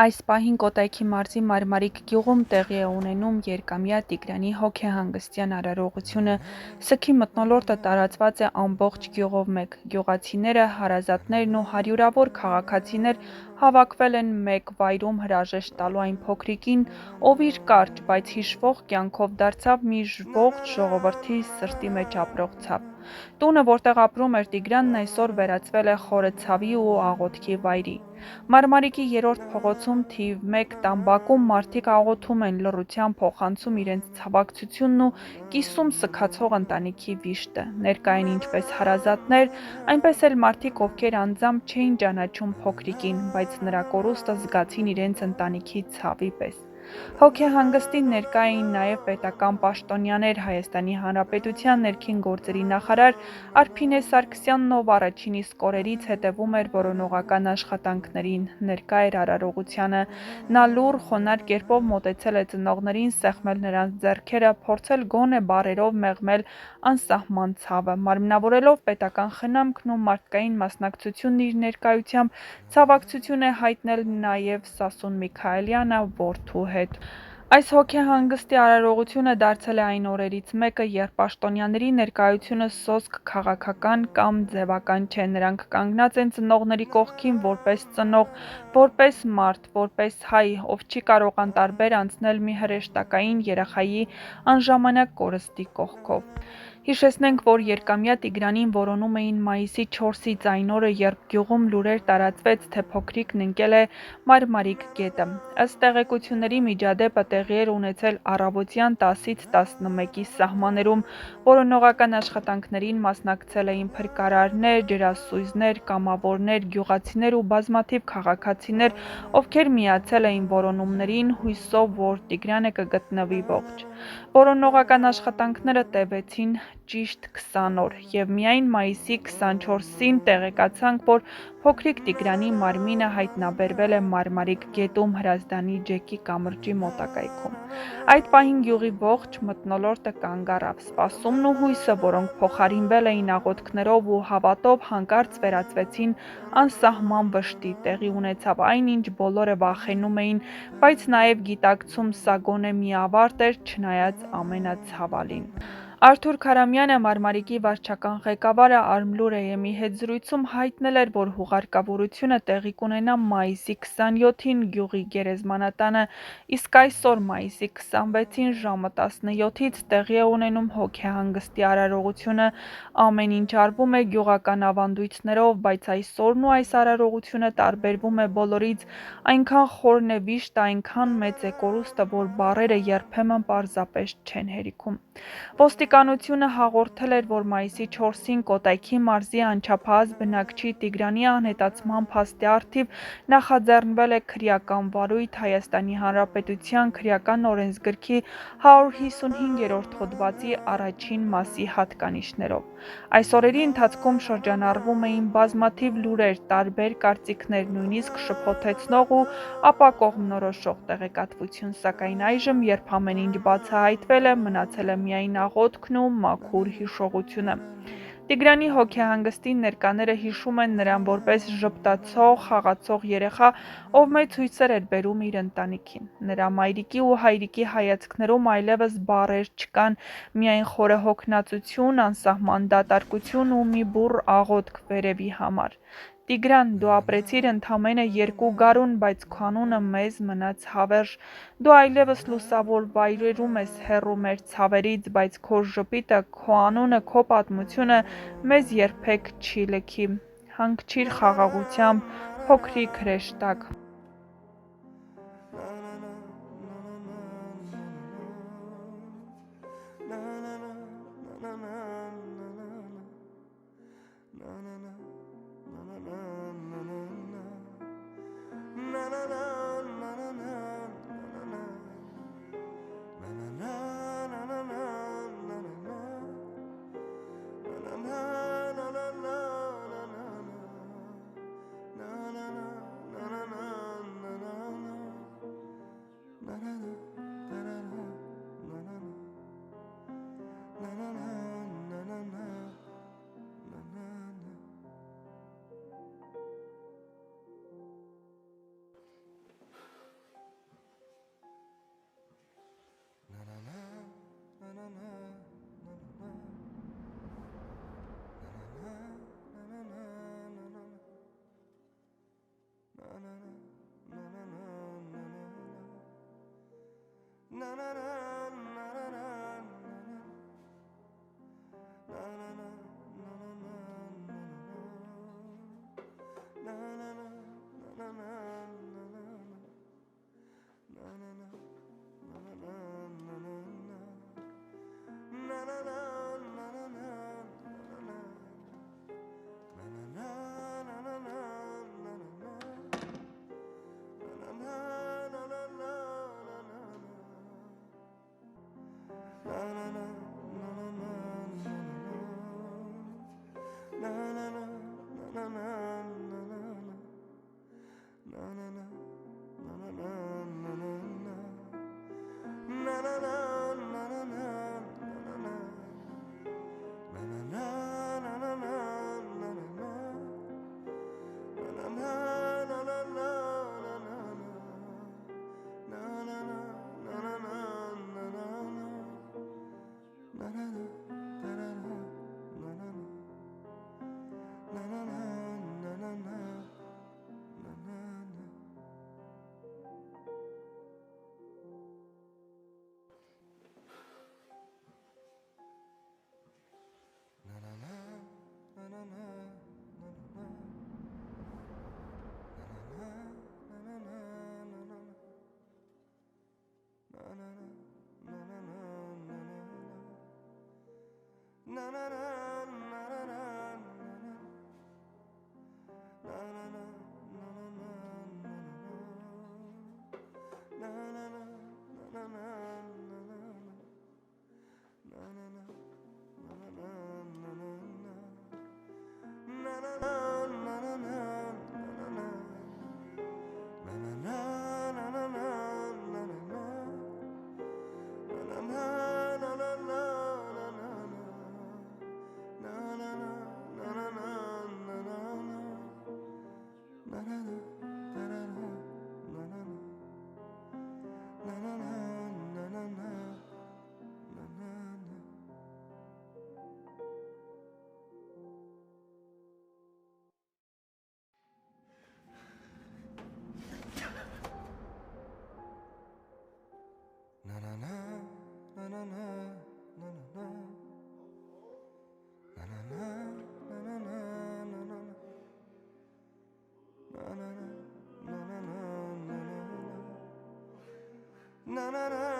Այս պահին Կոտայքի մարզի Մարմարիկ գյուղում տեղի է ունենում երկամյա Տիգրանի հոգեհանգստյան արարողությունը, սգի մթնոլորտը տարածված է ամբողջ գյուղով մեկ, գյուղացիները, հարազատներն ու հարյուրավոր քաղաքացիներ հավաքվել են մեկ վայրում հրաժեշտ տալու այն փոքրիկին, ով իր կարճ, բայց հիշվող կյանքով դարձավ մի ողջ ժողովրդի սրտի մեջ ապրող ցավ։ Տունը, որտեղ ապրում էր Տիգրանն, այսօր վերածվել է խորը ցավի ու աղոթքի վայրի։ Մարմարիկի 3-րդ փողոցում թիվ 1 տամբակում մարդիկ աղոթում են, լռությամբ փոխանցում իրենց ցավակցությունն ու կիսում սգացող ընտանիքի վիշտը։ Ներկա են ինչպես հարազատներ, այնպես էլ մարդիկ, ովքեր անձամբ չէին ճանաչում փոքրիկին, բայց նրա կորուստը զգացին իրենց ընտանիքի ցավի պես։ Հոգեհանգստին ներկա էին նաև պետական պաշտոնյաներ, Հայաստանի Հանրապետության ներքին գործերի նախարար Արփինե Սարգսյանն, ով առաջին իսկ օրերից հետևում էր որոնողական աշխատանքներին, ներկա էր արարողությանը։ Նա լուռ, խոնարհ կերպով մոտեցել է ծնողներին, սեղմել նրանց ձեռքերը, փորձել գոնե բառերով մեղմել անսահման ցավը, մարմնավորելով պետական խնամքն ու մարդկային մասնակցությունն իր ներկայությամբ, ցավակցություն է հայտնել նաև Սասուն Միքայելյանը որդու հետ։ Այս հոգեհանգստի արարողությունը դարձել է այն օրերից մեկը, երբ պաշտոնյաների ներկայությունը սոսկ քաղաքական կամ ձևական չէ, նրանք կանգնած են ծնողների կողքին որպես ծնող, որպես մարդ, որպես հայ, ով չի կարող անտարբեր անցնել մի հրեշտակային երեխայի անժամանակ կորստի կողքով։ Հիշեցնենք, որ երկամյա Տիգրանին որոնում էին մայիսի 4-ից, այն օրը, երբ գյուղում լուրեր տարածվեց, թե փոքրիկն ընկել է Մարմարիկ գետը։ Ըստ տեղեկությունների, միջադեպը տեղի էր ունեցել առավոտյան 10-ից 11-ի սահմաններում, որոնողական աշխատանքներին մասնակցել էին փրկարարներ, ջրասույզներ, կամավորներ, գյուղացիներ ու բազմաթիվ քաղաքացիներ, ովքեր միացել էին որոնումներին, հույսով, որ Տիգրանը կգտնվի ողջ։ Որոնողական աշխատանքները տևեցին ճիշտ 20 օր, և միայն մայիսի 24-ին տեղեկացանք, որ փոքրիկ Տիգրանի մարմինը հայտնաբերվել է Մարմարիկ գետում Հրազդանի Ջեկի կամրջի մոտակայքում։ Այդ պահին գյուղի ողջ մթնոլորտը կանգ առավ, սպասումն ու հույսը, որոնք փոխարինվել էին աղոթքներով ու հավատով, հանկարծ վերածվեցին անսահման վշտի, տեղի ունեցավ այն, ինչ բոլորը վախենում էին, բայց նաև գիտակցում սա գոնե մի ավարտ էր, չնայած ամենացավալին։ Արթուր Քարամյանը, Մարմարիկի վարչական ղեկավարը, Արմլուր AM-ի հետ զրույցում հայտնել էր, որ հուղարկավորությունը տեղի կունենա մայիսի 27-ին գյուղի գերեզմանատանը, իսկ այսօր մայիսի 26-ին ժամը 17-ից տեղի է ունենում հոգեհանգստի արարողությունը։ Ամեն ինչ արվում է գյուղական ավանդույթներով, բայց այսօրն ու այս արարողությունը տարբերվում է բոլորից, այնքան խորն է վիշտը, այնքան մեծ է կորուստը, որ բառերը երբեմն պարզապես չեն հերիքում։ Ոստիկանությունը հաղորդել էր, որ մայիսի 4-ին Կոտայքի մարզի անչափահաս բնակչի Տիգրանի անհետացման փաստի առթիվ նախաձեռնվել է քրեական վարույթ Հայաստանի Հանրապետության քրեական օրենսգրքի 155-րդ հոդվածի առաջին մասի հատկանիշներով։ Այս օրերի ընթացքում շրջանառվում էին բազմաթիվ լուրեր, տարբեր կարծիքներ, նույնիսկ շփոթեցնող ու ապա կողմնորոշող տեղեկատվություն, սակայն այժմ, երբ ամեն ինչ բացահայտվել է, մնացել է միայն աղոթքն ու մաքուր հիշողությունը։ Տիգրանի հոգեհանգստին ներկաները հիշում են նրան որպես ժպտացող, խաղացող երեխա, ով մեծ հույսեր էր բերում իր ընտանիքին։ Նրա մայրիկի ու հայրիկի հայացքներում այլևս բառեր չկան, միայն խորը հոգնածություն, անսահման դատարկություն ու մի բուռ աղոթք վերևի համար։ Տիգրան, դու ապրեցիր ընդամենը 2 գարուն, բայց քո անունը մեզ մնաց հավերժ։ Դու այլևս լուսավոր վայրերում ես, հեռու մեր ցավերից, բայց քո ժպիտը, քո անունը, քո պատմությունը մեզ երբեք չի լքի։ Հանգչիր խաղաղությամբ, փոքրիկ հրեշտակ։ Na na na